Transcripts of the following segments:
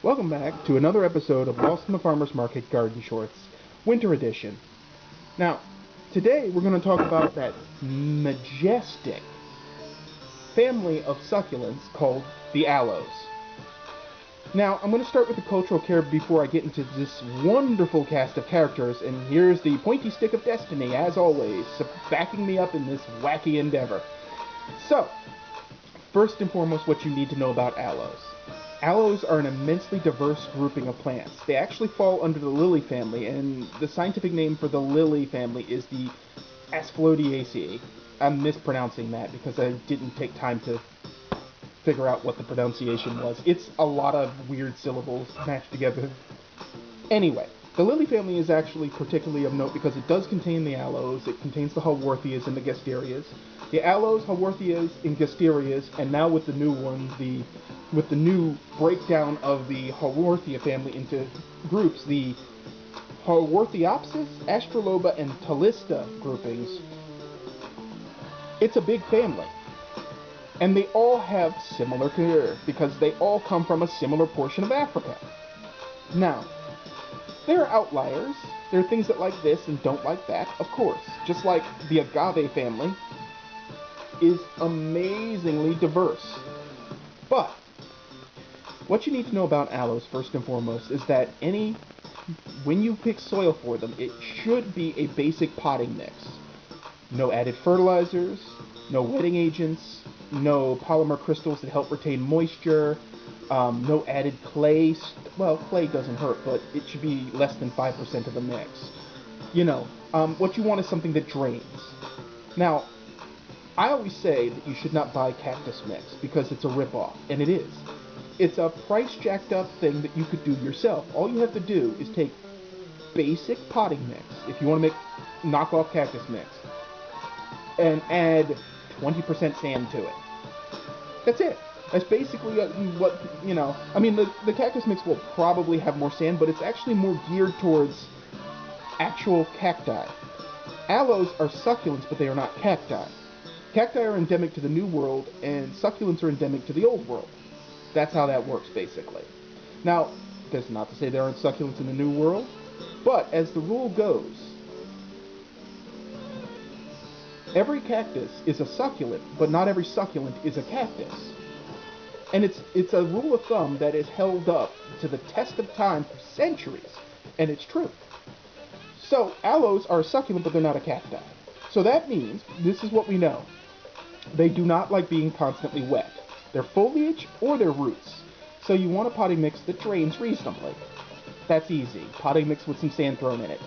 Welcome back to another episode of Lost in the Farmer's Market Garden Shorts, Winter Edition. Now, today we're going to talk about that majestic family of succulents called the aloes. Now, I'm going to start with the cultural care before I get into this wonderful cast of characters, and here's the pointy stick of destiny, as always, backing me up in this wacky endeavor. So, first and foremost, what you need to know about aloes. Aloes are an immensely diverse grouping of plants. They actually fall under the lily family, and the scientific name for the lily family is the Asphodeliaceae. I'm mispronouncing that because I didn't take time to figure out what the pronunciation was. It's a lot of weird syllables matched together. Anyway, the lily family is actually particularly of note because it does contain the aloes, it contains the Haworthias and the Gasterias. The aloes, Haworthias, and Gasterias, and now with the new one, with the new breakdown of the Haworthia family into groups, the Haworthiopsis, Astroloba, and Talista groupings. It's a big family. And they all have similar care because they all come from a similar portion of Africa. Now, there are outliers. There are things that like this and don't like that, of course. Just like the agave family is amazingly diverse. But what you need to know about aloes, first and foremost, is that when you pick soil for them, it should be a basic potting mix. No added fertilizers, no wetting agents, no polymer crystals that help retain moisture, no added clay. Well, clay doesn't hurt, but it should be less than 5% of the mix. What you want is something that drains. Now, I always say that you should not buy cactus mix because it's a ripoff, and it is. It's a price jacked up thing that you could do yourself. All you have to do is take basic potting mix, if you want to make knockoff cactus mix, and add 20% sand to it. That's it. That's basically the cactus mix will probably have more sand, but it's actually more geared towards actual cacti. Aloes are succulents, but they are not cacti. Cacti are endemic to the New World, and succulents are endemic to the Old World. That's how that works, basically. Now, that's not to say there aren't succulents in the New World, but as the rule goes, every cactus is a succulent, but not every succulent is a cactus. And it's a rule of thumb that is held up to the test of time for centuries, and it's true. So, aloes are a succulent, but they're not a cacti. So that means, this is what we know, they do not like being constantly wet. Their foliage or their roots. So you want a potting mix that drains reasonably. That's easy. Potting mix with some sand thrown in it.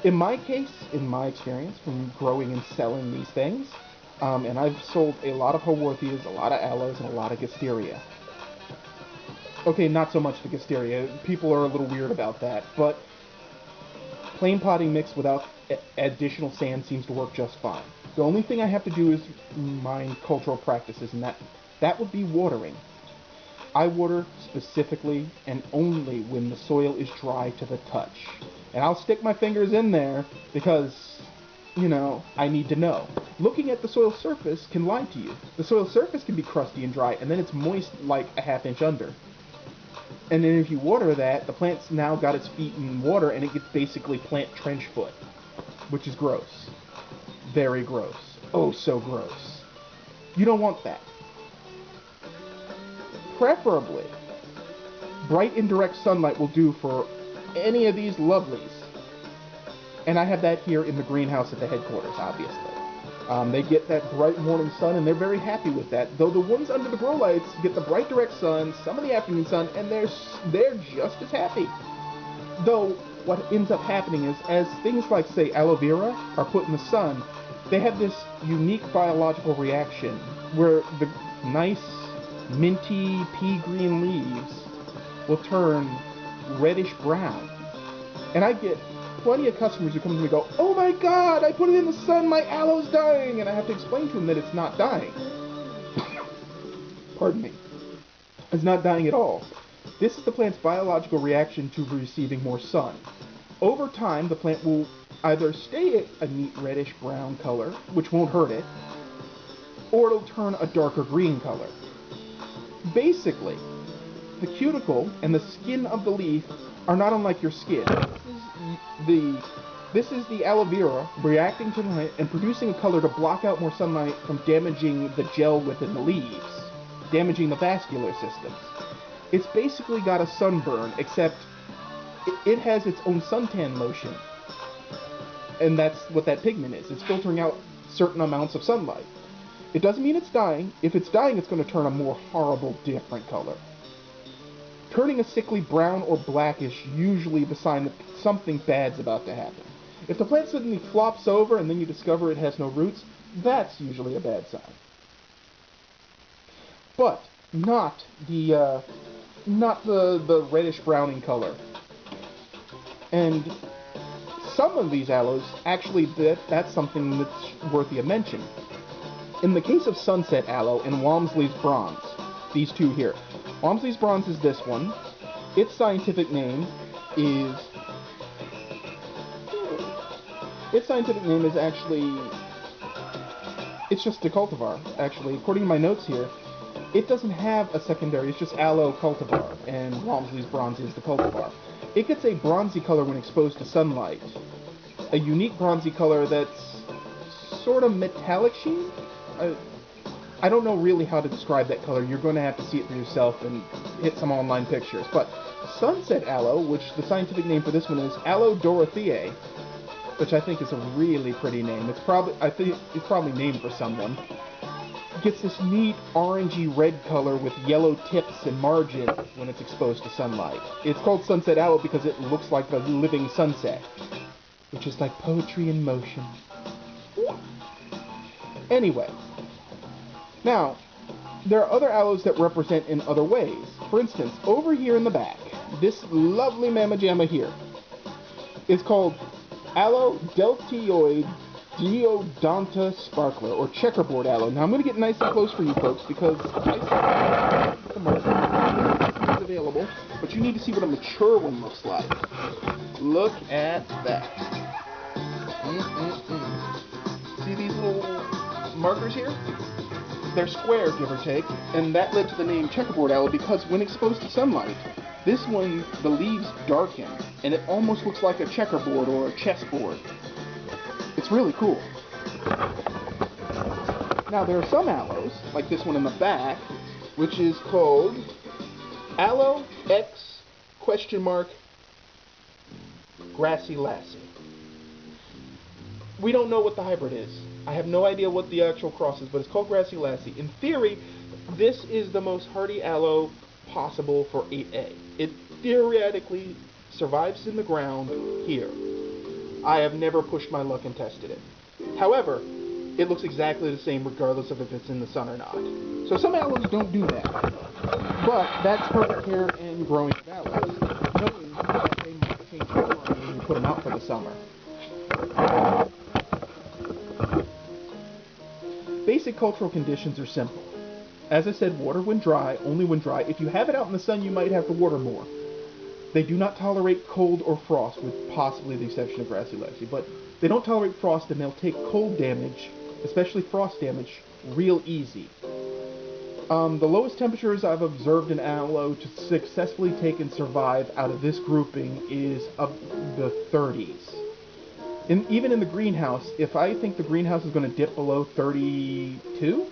In my case, in my experience from growing and selling these things, and I've sold a lot of Haworthias, a lot of aloes, and a lot of Gasteria. Okay, not so much the Gasteria. People are a little weird about that, but plain potting mix without additional sand seems to work just fine. The only thing I have to do is mind cultural practices, and that would be watering. I water specifically and only when the soil is dry to the touch. And I'll stick my fingers in there because, I need to know. Looking at the soil surface can lie to you. The soil surface can be crusty and dry, and then it's moist like a half inch under. And then if you water that, the plant's now got its feet in water, and it gets basically plant trench foot, which is gross. Very gross. Oh, so gross. You don't want that. Preferably, bright indirect sunlight will do for any of these lovelies. And I have that here in the greenhouse at the headquarters, obviously. They get that bright morning sun, and they're very happy with that. Though the ones under the grow lights get the bright direct sun, some of the afternoon sun, and they're just as happy. Though what ends up happening is, as things like, say, aloe vera are put in the sun, they have this unique biological reaction where the nice minty pea green leaves will turn reddish brown. And I get plenty of customers who come to me and go, "Oh my god, I put it in the sun, my aloe's dying," and I have to explain to them that it's not dying. Pardon me. It's not dying at all. This is the plant's biological reaction to receiving more sun. Over time, the plant will either stay a neat reddish brown color, which won't hurt it, or it'll turn a darker green color. Basically, the cuticle and the skin of the leaf are not unlike your skin. This is the aloe vera reacting to light and producing a color to block out more sunlight from damaging the gel within the leaves, damaging the vascular systems. It's basically got a sunburn, except it has its own suntan lotion. And that's what that pigment is. It's filtering out certain amounts of sunlight. It doesn't mean it's dying. If it's dying, it's going to turn a more horrible, different color. Turning a sickly brown or black is usually the sign that something bad's about to happen. If the plant suddenly flops over and then you discover it has no roots, that's usually a bad sign. But not the reddish browning color. And some of these aloes, actually, that's something that's worthy of mention. In the case of sunset aloe and Walmsley's bronze, these two here. Walmsley's bronze is this one. Its scientific name is actually, it's just a cultivar, actually. According to my notes here, it doesn't have a secondary, it's just aloe cultivar, and Walmsley's bronze is the cultivar. It gets a bronzy color when exposed to sunlight. A unique bronzy color that's sort of metallic sheen? I don't know really how to describe that color. You're going to have to see it for yourself and hit some online pictures. But sunset aloe, which the scientific name for this one is Aloe-Haworthia-Gasteria, which I think is a really pretty name. I think it's probably named for someone. Gets this neat orangey red color with yellow tips and margins when it's exposed to sunlight. It's called sunset aloe because it looks like the living sunset, which is like poetry in motion. Anyway, now, there are other aloes that represent in other ways. For instance, over here in the back, this lovely mamma jamma here is called Aloe deltoideodonta sparkler, or checkerboard aloe. Now I'm going to get nice and close for you folks because I saw the market is available, but you need to see what a mature one looks like. Look at that. See these little markers here? They're square, give or take, and that led to the name checkerboard aloe because when exposed to sunlight, this one, the leaves darken, and it almost looks like a checkerboard or a chessboard. It's really cool. Now, there are some aloes, like this one in the back, which is called Aloe X Grassy Lassie. We don't know what the hybrid is. I have no idea what the actual cross is, but it's called Grassy Lassie. In theory, this is the most hardy aloe possible for 8A. It theoretically survives in the ground here. I have never pushed my luck and tested it. However, it looks exactly the same regardless of if it's in the sun or not. So some aloes don't do that. But that's for the care and growing of aloes, knowing that they might change color when you put them out for the summer. Basic cultural conditions are simple. As I said, water when dry, only when dry. If you have it out in the sun, you might have to water more. They do not tolerate cold or frost, with possibly the exception of Grassy Lassi, but they don't tolerate frost, and they'll take cold damage, especially frost damage, real easy. The lowest temperatures I've observed in aloe to successfully take and survive out of this grouping is up the 30s. Even in the greenhouse, if I think the greenhouse is going to dip below 32,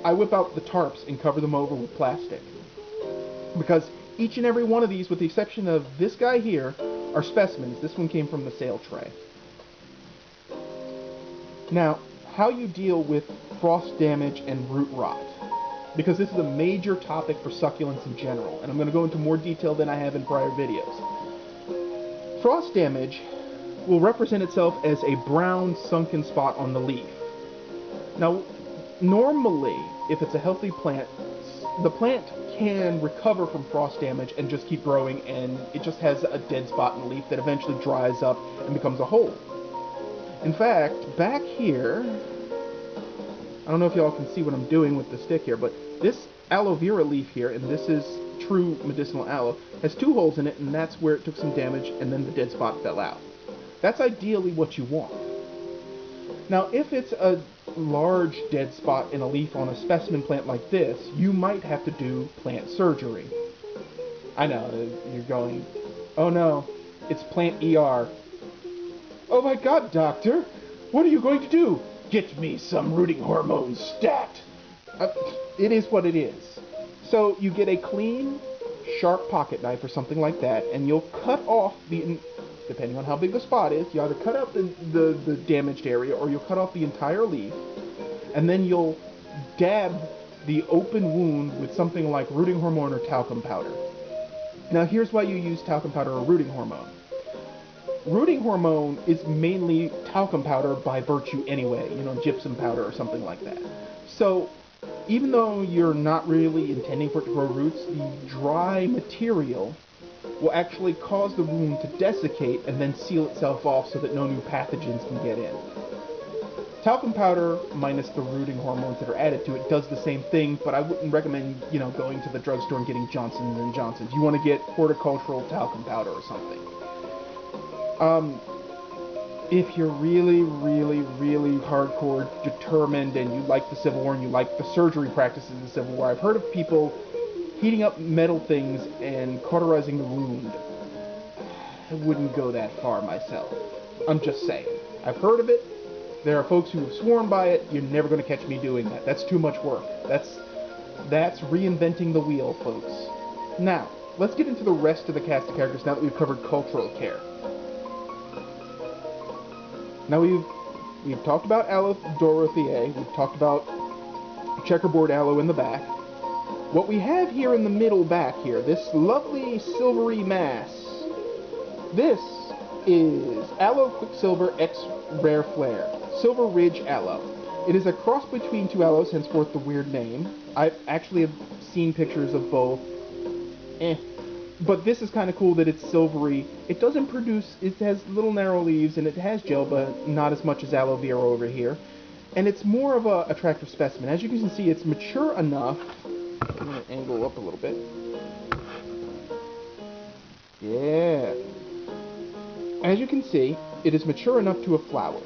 I whip out the tarps and cover them over with plastic. Because each and every one of these, with the exception of this guy here, are specimens. This one came from the sale tray. Now, how you deal with frost damage and root rot. Because this is a major topic for succulents in general, and I'm going to go into more detail than I have in prior videos. Frost damage will represent itself as a brown sunken spot on the leaf. Now, normally, if it's a healthy plant, the plant can recover from frost damage and just keep growing, and it just has a dead spot in the leaf that eventually dries up and becomes a hole. In fact, back here, I don't know if y'all can see what I'm doing with the stick here, but this aloe vera leaf here, and this is true medicinal aloe, has 2 holes in it, and that's where it took some damage and then the dead spot fell out. That's ideally what you want. Now, if it's a large dead spot in a leaf on a specimen plant like this, you might have to do plant surgery. I know, you're going, oh no, it's plant ER. Oh my god, doctor, what are you going to do? Get me some rooting hormone stat. It is what it is. So you get a clean, sharp pocket knife or something like that, and you'll cut off the, depending on how big the spot is, you either cut out the damaged area or you'll cut off the entire leaf, and then you'll dab the open wound with something like rooting hormone or talcum powder. Now here's why you use talcum powder or rooting hormone. Rooting hormone is mainly talcum powder by virtue anyway, you know, gypsum powder or something like that. So even though you're not really intending for it to grow roots, the dry material will actually cause the wound to desiccate and then seal itself off so that no new pathogens can get in. Talcum powder, minus the rooting hormones that are added to it, does the same thing, but I wouldn't recommend, you know, going to the drugstore and getting Johnson & Johnson's. You want to get horticultural talcum powder or something. If you're really, really, really hardcore determined and you like the Civil War and you like the surgery practices of the Civil War, I've heard of people heating up metal things and cauterizing the wound. I wouldn't go that far myself. I'm just saying. I've heard of it. There are folks who have sworn by it. You're never going to catch me doing that. That's too much work. That's reinventing the wheel, folks. Now, let's get into the rest of the cast of characters now that we've covered cultural care. Now we've talked about Aloe-Haworthia-Gasteria, we've talked about checkerboard aloe in the back. What we have here in the middle back here, this lovely silvery mass, this is Aloe Quicksilver X Rare Flare, Silver Ridge Aloe. It is a cross between two aloes, henceforth the weird name. I actually have seen pictures of both. But this is kind of cool that it's silvery. It doesn't produce, it has little narrow leaves and it has gel, but not as much as Aloe Vera over here. And it's more of a attractive specimen. As you can see, it's mature enough. I'm going to angle up a little bit. Yeah. As you can see, it is mature enough to have flowered,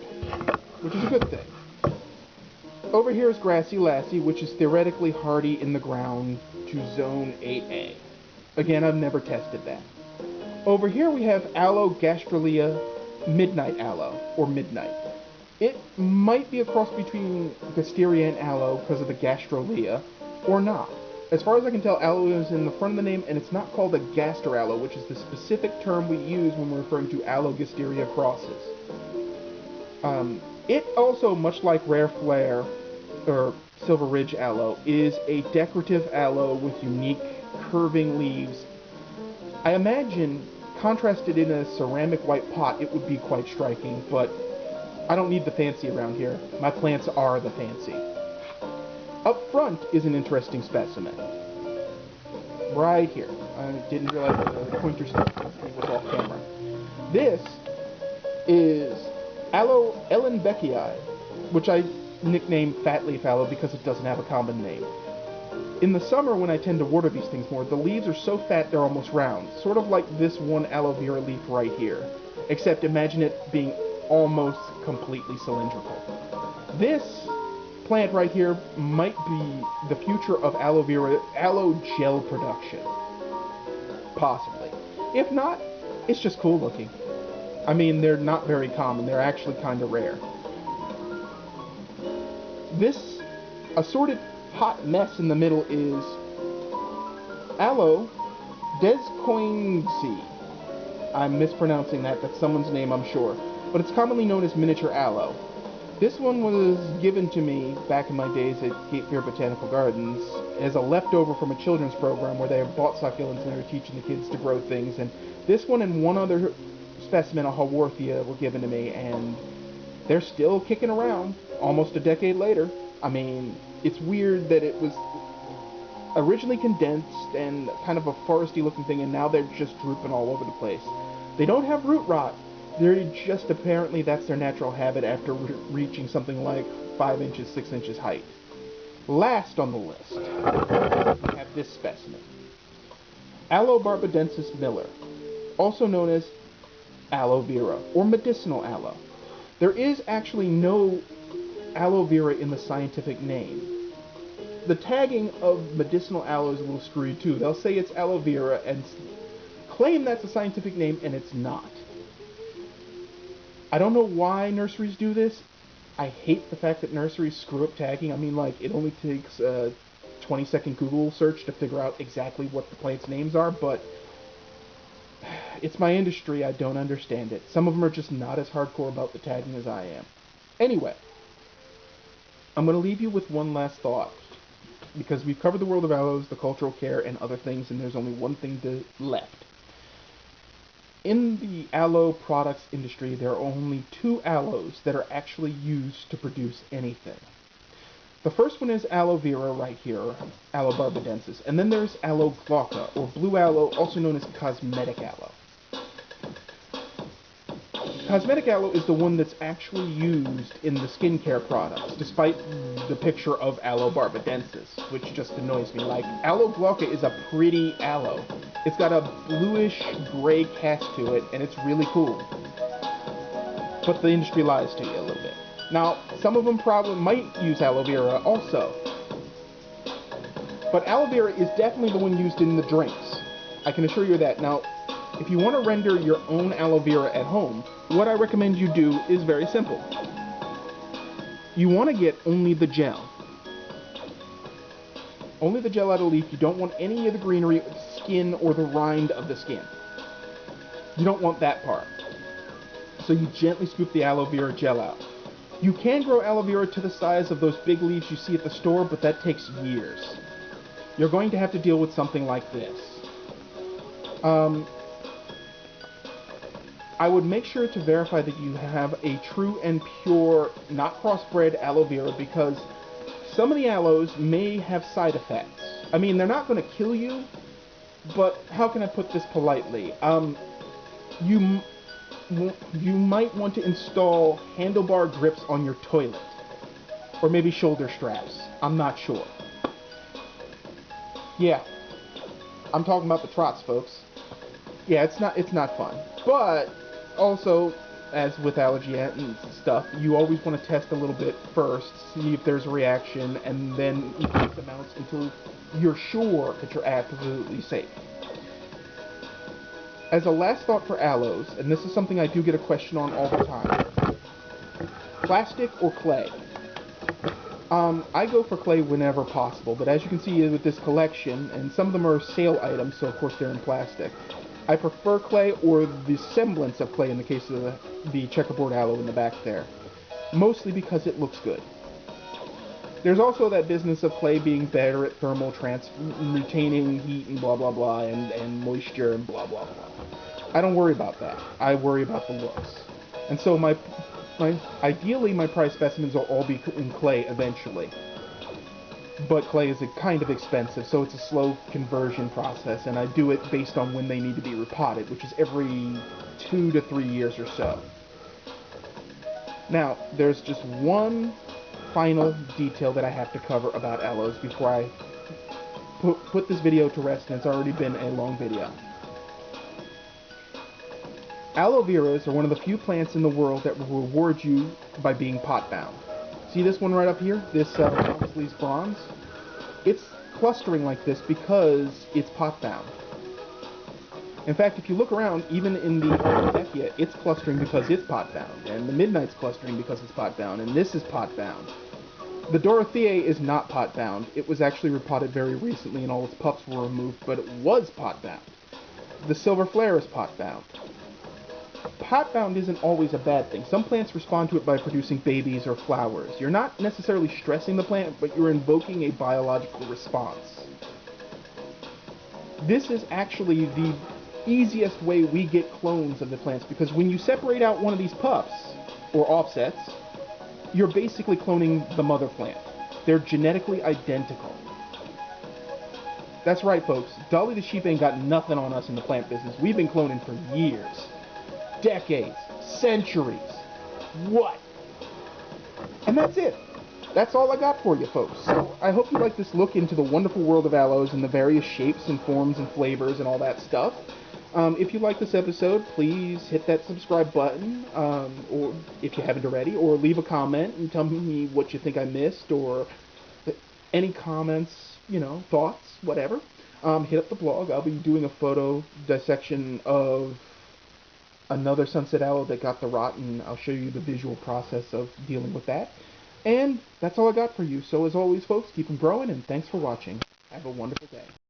which is a good thing. Over here is Grassy Lassie, which is theoretically hardy in the ground to zone 8A. Again, I've never tested that. Over here we have Aloe-Gasteria Midnight Aloe, or Midnight. It might be a cross between Gasteria and Aloe because of the gastrolea, or not. As far as I can tell, aloe is in the front of the name, and it's not called a gaster aloe, which is the specific term we use when we're referring to Aloe-Gasteria crosses. It also, much like Rare Flare, or Silver Ridge Aloe, is a decorative aloe with unique curving leaves. I imagine, contrasted in a ceramic white pot, it would be quite striking, but I don't need the fancy around here. My plants are the fancy. Up front is an interesting specimen. Right here. I didn't realize the pointer stick was off camera. This is Aloe ellenbeckii, which I nicknamed Fat Leaf Aloe because it doesn't have a common name. In the summer, when I tend to water these things more, the leaves are so fat they're almost round, sort of like this one aloe vera leaf right here, except imagine it being almost completely cylindrical. This plant right here might be the future of aloe vera, aloe gel production. Possibly. If not, it's just cool looking. I mean, they're not very common, they're actually kind of rare. This assorted hot mess in the middle is Aloe descoingsii. I'm mispronouncing that. That's someone's name, I'm sure. But it's commonly known as miniature aloe. This one was given to me back in my days at Cape Fear Botanical Gardens as a leftover from a children's program where they bought succulents and they were teaching the kids to grow things. And this one and one other specimen, a Haworthia, were given to me, and they're still kicking around almost a decade later. I mean, it's weird that it was originally condensed and kind of a foresty looking thing, and now they're just drooping all over the place. They don't have root rot. They're just, apparently that's their natural habit after reaching something like 5 inches, 6 inches height. Last on the list, we have this specimen. Aloe barbadensis Miller, also known as aloe vera, or medicinal aloe. There is actually no aloe vera in the scientific name. The tagging of medicinal aloe is a little screwy too. They'll say it's aloe vera and claim that's a scientific name, and it's not. I don't know why nurseries do this. I hate the fact that nurseries screw up tagging. I mean, like, it only takes a 20-second Google search to figure out exactly what the plants' names are, but it's my industry. I don't understand it. Some of them are just not as hardcore about the tagging as I am. Anyway, I'm going to leave you with one last thought, because we've covered the world of aloes, the cultural care, and other things, and there's only one thing left. In the aloe products industry, there are only 2 aloes that are actually used to produce anything. The first one is aloe vera right here, Aloe barbadensis, and then there's aloe glauca, or blue aloe, also known as cosmetic aloe. Cosmetic aloe is the one that's actually used in the skincare products, despite the picture of aloe barbadensis, which just annoys me. Like, aloe glauca is a pretty aloe. It's got a bluish gray cast to it, and it's really cool. But the industry lies to you a little bit. Now, some of them probably might use aloe vera also. But aloe vera is definitely the one used in the drinks. I can assure you that. Now, if you want to render your own aloe vera at home, what I recommend you do is very simple. You want to get only the gel. Only the gel out of the leaf. You don't want any of the greenery, skin, or the rind of the skin. You don't want that part. So you gently scoop the aloe vera gel out. You can grow aloe vera to the size of those big leaves you see at the store, but that takes years. You're going to have to deal with something like this. I would make sure to verify that you have a true and pure, not crossbred aloe vera, because some of the aloes may have side effects. I mean, they're not going to kill you, but how can I put this politely? You might want to install handlebar grips on your toilet, or maybe shoulder straps. I'm not sure. Yeah, I'm talking about the trots, folks. Yeah, it's not fun. But also, as with allergy and stuff, you always want to test a little bit first, see if there's a reaction, and then increase amounts until you're sure that you're absolutely safe. As a last thought for aloes, and this is something I do get a question on all the time, plastic or clay? I go for clay whenever possible, but as you can see with this collection, and some of them are sale items, so of course they're in plastic, I prefer clay, or the semblance of clay in the case of the checkerboard aloe in the back there, mostly because it looks good. There's also that business of clay being better at thermal retaining heat and blah blah blah, and moisture and blah blah blah. I don't worry about that. I worry about the looks. And so ideally my prize specimens will all be in clay eventually. But clay is kind of expensive, so it's a slow conversion process, and I do it based on when they need to be repotted, which is every 2 to 3 years or so. Now, there's just one final detail that I have to cover about aloes before I put this video to rest, and it's already been a long video. Aloe veras are one of the few plants in the world that will reward you by being pot-bound. See this one right up here? This Lee's bronze? It's clustering like this because it's pot-bound. In fact, if you look around, even in the ellenbeckii, it's clustering because it's pot-bound, and the midnight's clustering because it's pot-bound, and this is pot-bound. The dorotheae is not pot-bound. It was actually repotted very recently, and all its pups were removed, but it was pot-bound. The silver flare is pot-bound. Pot-bound isn't always a bad thing. Some plants respond to it by producing babies or flowers. You're not necessarily stressing the plant, but you're invoking a biological response. This is actually the easiest way we get clones of the plants, because when you separate out one of these pups, or offsets, you're basically cloning the mother plant. They're genetically identical. That's right, folks. Dolly the sheep ain't got nothing on us in the plant business. We've been cloning for years. Decades. Centuries. What? And that's it. That's all I got for you, folks. So I hope you like this look into the wonderful world of aloes and the various shapes and forms and flavors and all that stuff. If you like this episode, please hit that subscribe button, or if you haven't already, or leave a comment and tell me what you think I missed, or any comments, thoughts, whatever. Hit up the blog. I'll be doing a photo dissection of another sunset aloe that got the rot, and I'll show you the visual process of dealing with that. And that's all I got for you. So as always, folks, keep them growing, and thanks for watching. Have a wonderful day.